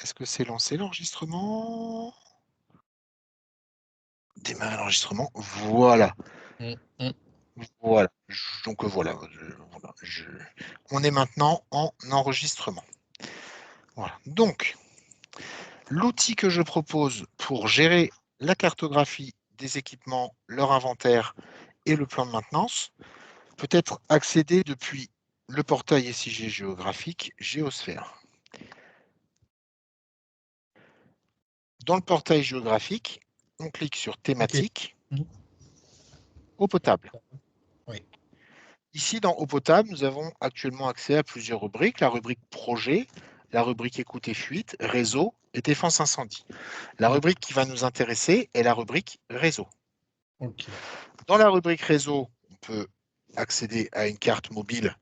Est-ce que c'est lancé l'enregistrement? Démarrer l'enregistrement. Voilà. Voilà. Donc voilà. On est maintenant en enregistrement. Voilà. Donc, l'outil que je propose pour gérer la cartographie des équipements, leur inventaire et le plan de maintenance peut être accédé depuis le portail SIG géographique Géosphère. Dans le portail géographique, on clique sur thématique, eau potable. Oui. Ici, dans eau potable, nous avons actuellement accès à plusieurs rubriques. La rubrique projet, la rubrique écoute et fuite, réseau et défense incendie. La rubrique qui va nous intéresser est la rubrique réseau. Okay. Dans la rubrique réseau, on peut accéder à une carte mobile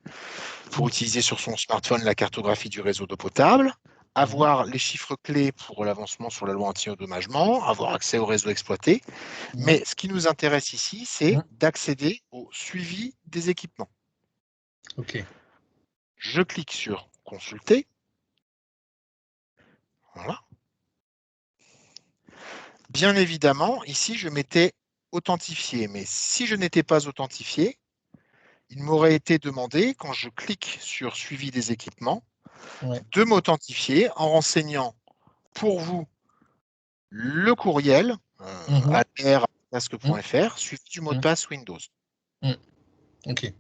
pour utiliser sur son smartphone la cartographie du réseau d'eau potable, avoir les chiffres clés pour l'avancement sur la loi anti-endommagement, avoir accès au réseau exploité. Mais ce qui nous intéresse ici, c'est d'accéder au suivi des équipements. Ok. Je clique sur consulter. Voilà. Bien évidemment, ici, je m'étais authentifié. Mais si je n'étais pas authentifié, il m'aurait été demandé, quand je clique sur suivi des équipements, de m'authentifier en renseignant pour vous le courriel adr@task.fr suivi du mot de passe Windows. Ok.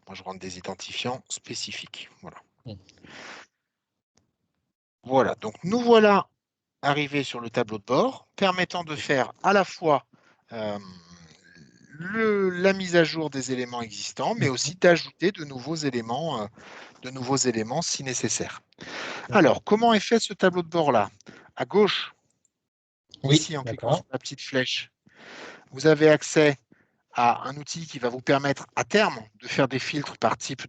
Moi, je rentre des identifiants spécifiques. Voilà. Voilà. Donc, nous voilà arrivés sur le tableau de bord, permettant de faire à la fois la mise à jour des éléments existants, mais aussi d'ajouter de nouveaux éléments si nécessaire. Alors, comment est fait ce tableau de bord-là? À gauche, ici, en cliquant sur la petite flèche, vous avez accès à un outil qui va vous permettre, à terme, de faire des filtres par type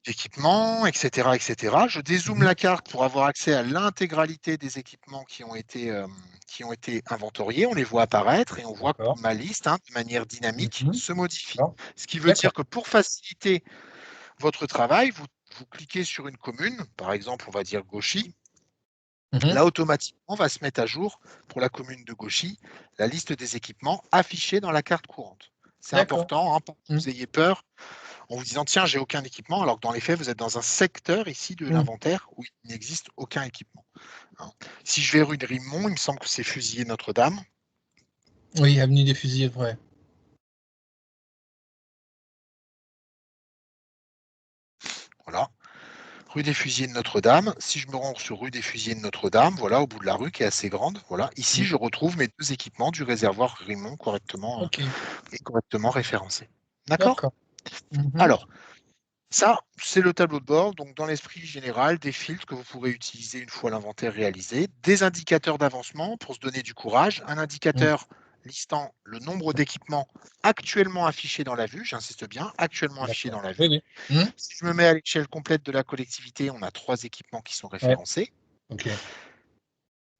d'équipement, etc., etc. Je dézoome la carte pour avoir accès à l'intégralité des équipements qui ont été inventoriés. On les voit apparaître et on voit que ma liste, de manière dynamique, se modifie. Ce qui veut dire que pour faciliter votre travail, vous cliquez sur une commune, par exemple, on va dire Gauchy. Là, automatiquement, va se mettre à jour pour la commune de Gauchy la liste des équipements affichés dans la carte courante. C'est important, pour que vous ayez peur en vous disant tiens, j'ai aucun équipement, alors que dans les faits, vous êtes dans un secteur ici de l'inventaire où il n'existe aucun équipement. Si je vais rue de Rimont, il me semble que c'est Fusillé Notre-Dame. Oui, avenue des Fusillés, vrai. Voilà. Rue des Fusillés de Notre-Dame. Si je me rends sur rue des Fusillés de Notre-Dame, voilà, au bout de la rue qui est assez grande, voilà. Ici, je retrouve mes deux équipements du réservoir Rimont correctement référencés. D'accord? Alors, ça, c'est le tableau de bord. Donc, dans l'esprit général, des filtres que vous pourrez utiliser une fois l'inventaire réalisé, des indicateurs d'avancement pour se donner du courage, un indicateur listant le nombre d'équipements actuellement affichés dans la vue, j'insiste bien, actuellement affichés dans la vue. Si je me mets à l'échelle complète de la collectivité, on a 3 équipements qui sont référencés.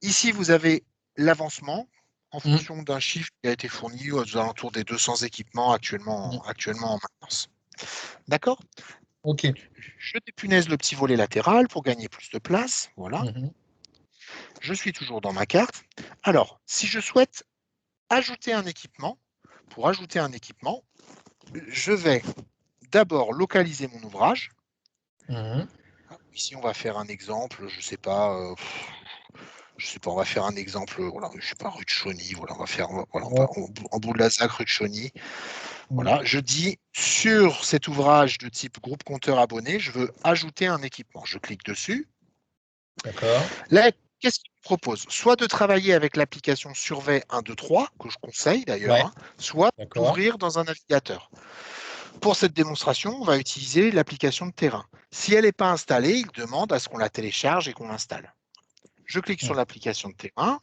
Ici, vous avez l'avancement en fonction d'un chiffre qui a été fourni aux alentours des 200 équipements actuellement en maintenance. D'accord? Ok. Je dépunaise le petit volet latéral pour gagner plus de place. Voilà. Je suis toujours dans ma carte. Alors, si je souhaite ajouter un équipement, pour ajouter un équipement, je vais d'abord localiser mon ouvrage. Ici, on va faire un exemple, je sais pas, on va faire un exemple, voilà, je sais pas, rue de Chauny, voilà, on va faire, voilà, en bout de la ZAC, rue de Chauny. Voilà, je dis sur cet ouvrage de type groupe compteur abonné, je veux ajouter un équipement. Je clique dessus. D'accord. Là, qu'est-ce qu'il me propose? Soit de travailler avec l'application Survey 123, que je conseille d'ailleurs, soit d'ouvrir dans un navigateur. Pour cette démonstration, on va utiliser l'application de terrain. Si elle n'est pas installée, il demande à ce qu'on la télécharge et qu'on l'installe. Je clique sur l'application de terrain.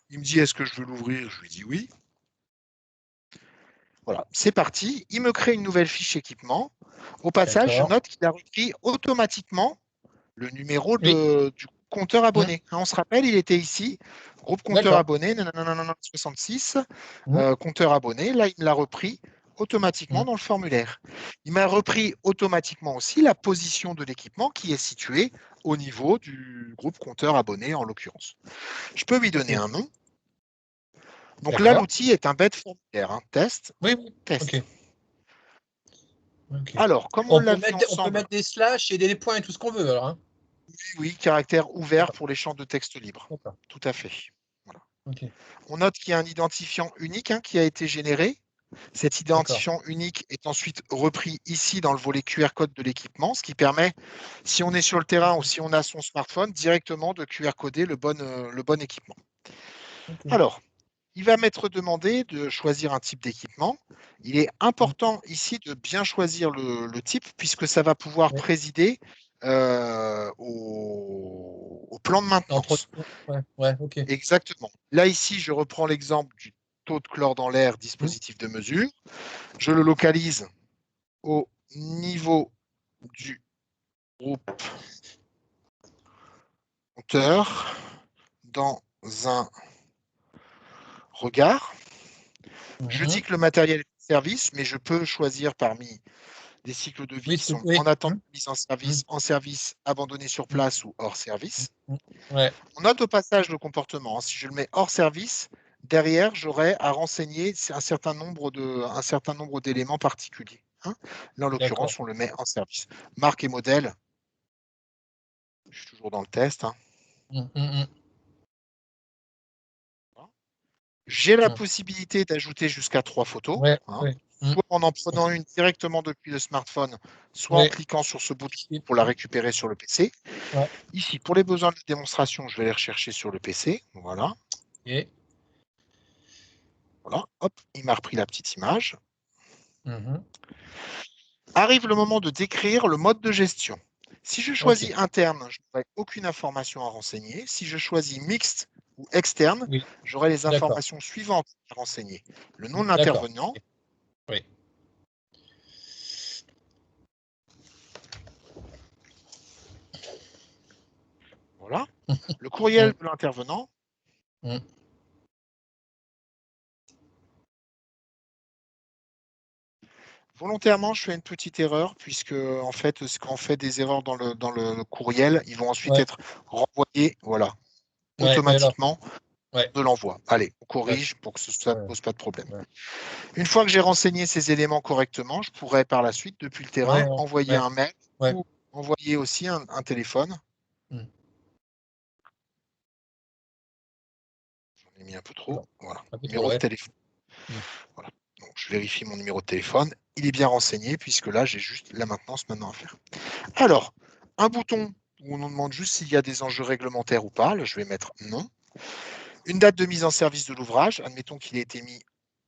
Il me dit est-ce que je veux l'ouvrir? Je lui dis oui. Voilà, c'est parti. Il me crée une nouvelle fiche équipement. Au passage, je note qu'il a repris automatiquement le numéro du compteur abonné. On se rappelle, il était ici, groupe compteur abonné, 66, compteur abonné. Là, il me l'a repris automatiquement dans le formulaire. Il m'a repris automatiquement aussi la position de l'équipement qui est située au niveau du groupe compteur abonné en l'occurrence. Je peux lui donner un nom. Donc là, l'outil est un bête formulaire. Hein. Test. Oui, test. Okay. Alors, comme on l'a vu ensemble... On peut mettre des slash et des points et tout ce qu'on veut, alors. Hein. Oui, caractère ouvert pour les champs de texte libre. Tout à fait. Voilà. On note qu'il y a un identifiant unique qui a été généré. Cet identifiant unique est ensuite repris ici dans le volet QR code de l'équipement, ce qui permet, si on est sur le terrain ou si on a son smartphone, directement de QR coder le bon équipement. Alors, il va m'être demandé de choisir un type d'équipement. Il est important ici de bien choisir le type puisque ça va pouvoir présider au plan de maintenance. Exactement. Là, ici, je reprends l'exemple du taux de chlore dans l'air, dispositif de mesure. Je le localise au niveau du groupe compteur dans un regard. Je dis que le matériel est en service, mais je peux choisir parmi des cycles de vie qui sont en attente de mise en service, abandonnés sur place ou hors service. On note au passage le comportement. Si je le mets hors service, derrière, j'aurai à renseigner un certain nombre d'éléments particuliers. Là, en l'occurrence, on le met en service. Marque et modèle. Je suis toujours dans le test. J'ai la possibilité d'ajouter jusqu'à 3 photos, soit en prenant une directement depuis le smartphone, soit en cliquant sur ce bouton pour la récupérer sur le PC. Ici, pour les besoins de démonstration, je vais les rechercher sur le PC. Voilà. Voilà, hop, il m'a repris la petite image. Arrive le moment de décrire le mode de gestion. Si je choisis interne, je n'aurai aucune information à renseigner. Si je choisis mixte ou externe, j'aurai les informations suivantes à renseigner. Le nom de l'intervenant. Voilà. Le courriel de l'intervenant. Volontairement, je fais une petite erreur puisque en fait, quand on fait des erreurs dans le courriel, ils vont ensuite être renvoyés, voilà, automatiquement de l'envoi. Allez, on corrige pour que ça ne pose pas de problème. Une fois que j'ai renseigné ces éléments correctement, je pourrais par la suite, depuis le terrain, envoyer un mail ou envoyer aussi un téléphone. J'en ai mis un peu trop. Voilà, numéro de téléphone. Voilà. Donc, je vérifie mon numéro de téléphone. Il est bien renseigné puisque là, j'ai juste la maintenance maintenant à faire. Alors, un bouton où on nous demande juste s'il y a des enjeux réglementaires ou pas. Là, je vais mettre non. Une date de mise en service de l'ouvrage. Admettons qu'il ait été mis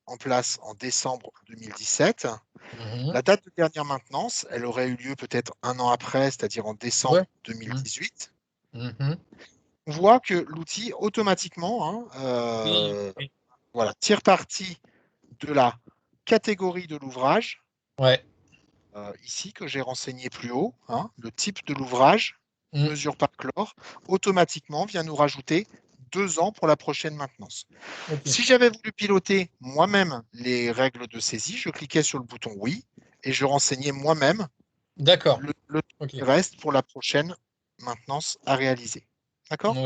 en place en décembre 2017. La date de dernière maintenance, elle aurait eu lieu peut-être un an après, c'est-à-dire en décembre 2018. On voit que l'outil, automatiquement, voilà, tire parti de la catégorie de l'ouvrage, ici que j'ai renseigné plus haut, le type de l'ouvrage, mesure par chlore, automatiquement vient nous rajouter 2 ans pour la prochaine maintenance. Si j'avais voulu piloter moi-même les règles de saisie, je cliquais sur le bouton oui et je renseignais moi-même le reste pour la prochaine maintenance à réaliser. D'accord ?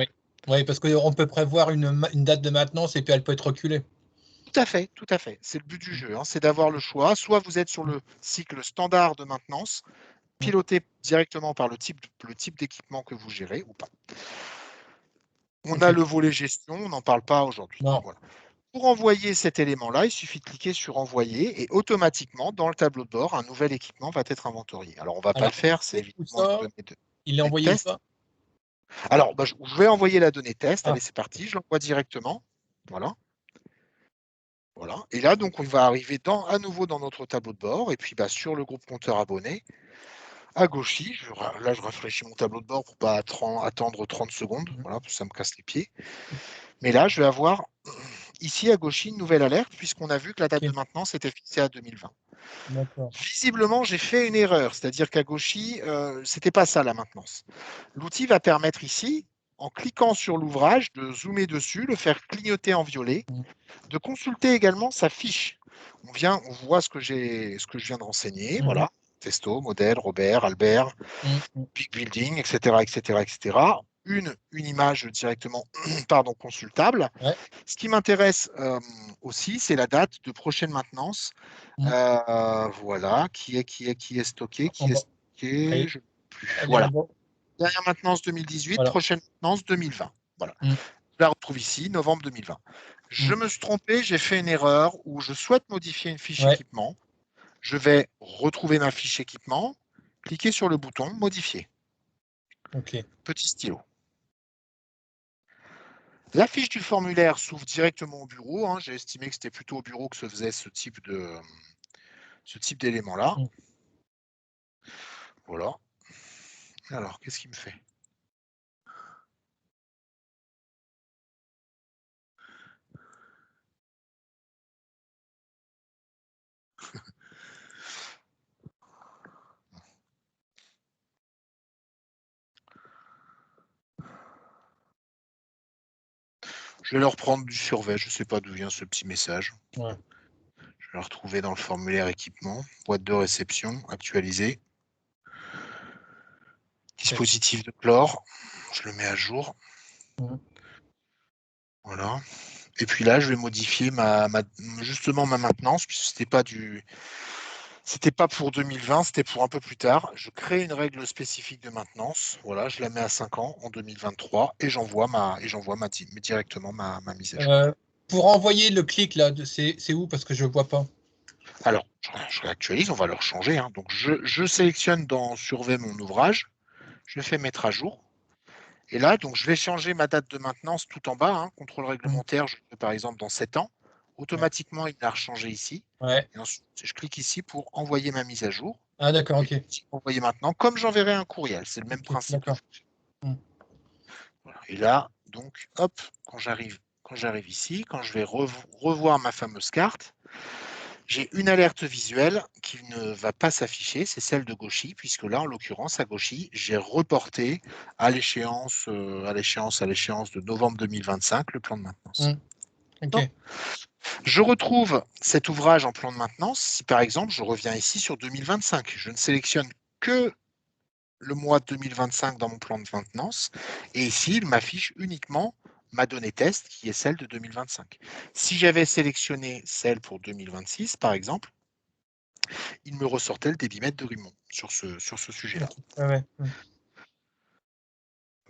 Oui, parce qu'on peut prévoir une date de maintenance et puis elle peut être reculée. Tout à fait, tout à fait. C'est le but du jeu, c'est d'avoir le choix. Soit vous êtes sur le cycle standard de maintenance, piloté directement par le type d'équipement que vous gérez ou pas. On a le volet gestion, on n'en parle pas aujourd'hui. Voilà. Pour envoyer cet élément-là, il suffit de cliquer sur envoyer et automatiquement, dans le tableau de bord, un nouvel équipement va être inventorié. Alors, on ne va pas le faire, c'est évidemment une donnée de il est envoyé test. Alors, je vais envoyer la donnée test. Allez, c'est parti, je l'envoie directement. Voilà. Voilà. Et là, donc, on va arriver à nouveau dans notre tableau de bord. Et puis, sur le groupe compteur abonné, à gauche, là, je rafraîchis mon tableau de bord pour ne pas attendre 30 secondes. Voilà, parce que ça me casse les pieds. Mais là, je vais avoir ici à gauche une nouvelle alerte puisqu'on a vu que la date de maintenance était fixée à 2020. Visiblement, j'ai fait une erreur, c'est-à-dire qu'à gauche, c'était pas ça la maintenance. L'outil va permettre ici, en cliquant sur l'ouvrage, de zoomer dessus, le faire clignoter en violet, de consulter également sa fiche. on voit ce que je viens de renseigner, voilà. Testo, modèle, Robert, Albert, Big Building, etc., etc., etc. Une image directement pardon, consultable. Ouais. Ce qui m'intéresse aussi, c'est la date de prochaine maintenance. Voilà, qui est stocké, je... Voilà. Dernière maintenance 2018, voilà. Prochaine maintenance 2020. Voilà. Je la retrouve ici, novembre 2020. Je me suis trompé, j'ai fait une erreur où je souhaite modifier une fiche équipement. Je vais retrouver ma fiche équipement, cliquer sur le bouton modifier. Petit stylo. La fiche du formulaire s'ouvre directement au bureau. Hein. J'ai estimé que c'était plutôt au bureau que se faisait ce type d'éléments-là. Voilà. Alors, qu'est-ce qu'il me fait? Je vais leur prendre du survey. Je ne sais pas d'où vient ce petit message. Ouais. Je vais le retrouver dans le formulaire équipement. Boîte de réception actualisée. Dispositif de chlore. Je le mets à jour. Voilà. Et puis là, je vais modifier justement ma maintenance, puisque c'était pas pour 2020, c'était pour un peu plus tard. Je crée une règle spécifique de maintenance. Voilà, je la mets à 5 ans en 2023 et j'envoie directement ma mise à jour. Pour envoyer le clic là, c'est où? Parce que je ne vois pas. Alors, je réactualise, on va le changer. Hein. Donc, je sélectionne dans Survey mon ouvrage, je fais mettre à jour. Et là, donc, je vais changer ma date de maintenance tout en bas. Hein, contrôle réglementaire, je fais par exemple dans 7 ans. Automatiquement, il l'a rechangé ici. Et ensuite, je clique ici pour envoyer ma mise à jour. Ah, d'accord, ok. Envoyer maintenant, comme j'enverrai un courriel. C'est le même principe. Voilà. Et là, donc, hop, quand j'arrive ici, quand je vais revoir ma fameuse carte, j'ai une alerte visuelle qui ne va pas s'afficher, c'est celle de Gauchy, puisque là, en l'occurrence, à Gauchy, j'ai reporté à l'échéance de novembre 2025 le plan de maintenance. Je retrouve cet ouvrage en plan de maintenance si, par exemple, je reviens ici sur 2025. Je ne sélectionne que le mois de 2025 dans mon plan de maintenance, et ici, il m'affiche uniquement ma donnée test, qui est celle de 2025. Si j'avais sélectionné celle pour 2026, par exemple, il me ressortait le débitmètre de Rimont sur ce sujet-là.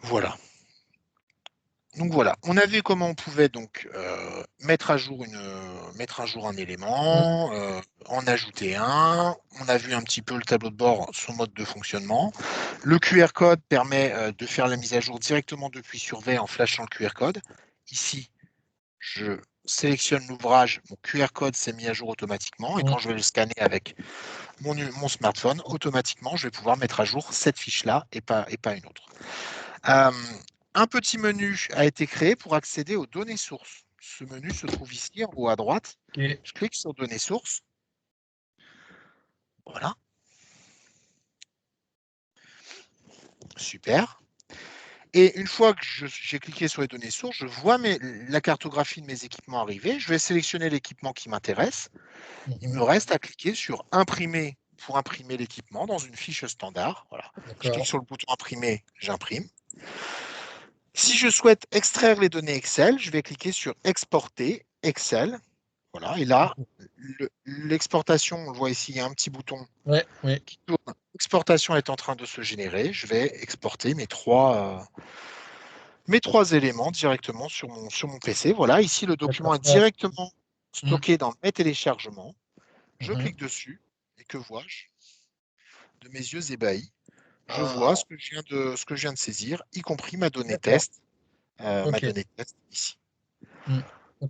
Voilà. Donc voilà, on a vu comment on pouvait donc mettre à jour un élément, en ajouter un. On a vu un petit peu le tableau de bord, son mode de fonctionnement. Le QR code permet de faire la mise à jour directement depuis Survey en flashant le QR code. Ici, je sélectionne l'ouvrage, mon QR code s'est mis à jour automatiquement et quand je vais le scanner avec mon smartphone, automatiquement, je vais pouvoir mettre à jour cette fiche-là et pas une autre. Un petit menu a été créé pour accéder aux données sources. Ce menu se trouve ici en haut à droite. Je clique sur données sources. Voilà. Super. Et une fois que j'ai cliqué sur les données sources, je vois la cartographie de mes équipements arriver. Je vais sélectionner l'équipement qui m'intéresse. Il me reste à cliquer sur imprimer pour imprimer l'équipement dans une fiche standard. Voilà. Je clique sur le bouton imprimer, j'imprime. Si je souhaite extraire les données Excel, je vais cliquer sur exporter Excel. Voilà, et là, l'exportation, on le voit ici, il y a un petit bouton qui tourne. L'exportation est en train de se générer. Je vais exporter mes trois éléments directement sur mon PC. Voilà, ici, le document est directement stocké dans mes téléchargements. Je clique dessus et que vois-je? De mes yeux ébahis, je vois ce que je viens de saisir, y compris ma donnée test. Ma donnée test ici.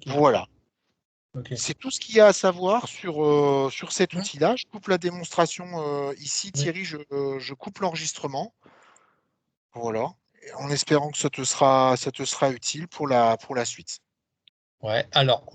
Voilà. C'est tout ce qu'il y a à savoir sur cet outil-là. Je coupe la démonstration ici, Thierry, je coupe l'enregistrement. Voilà. En espérant que ça te sera utile pour la suite. Ouais, alors.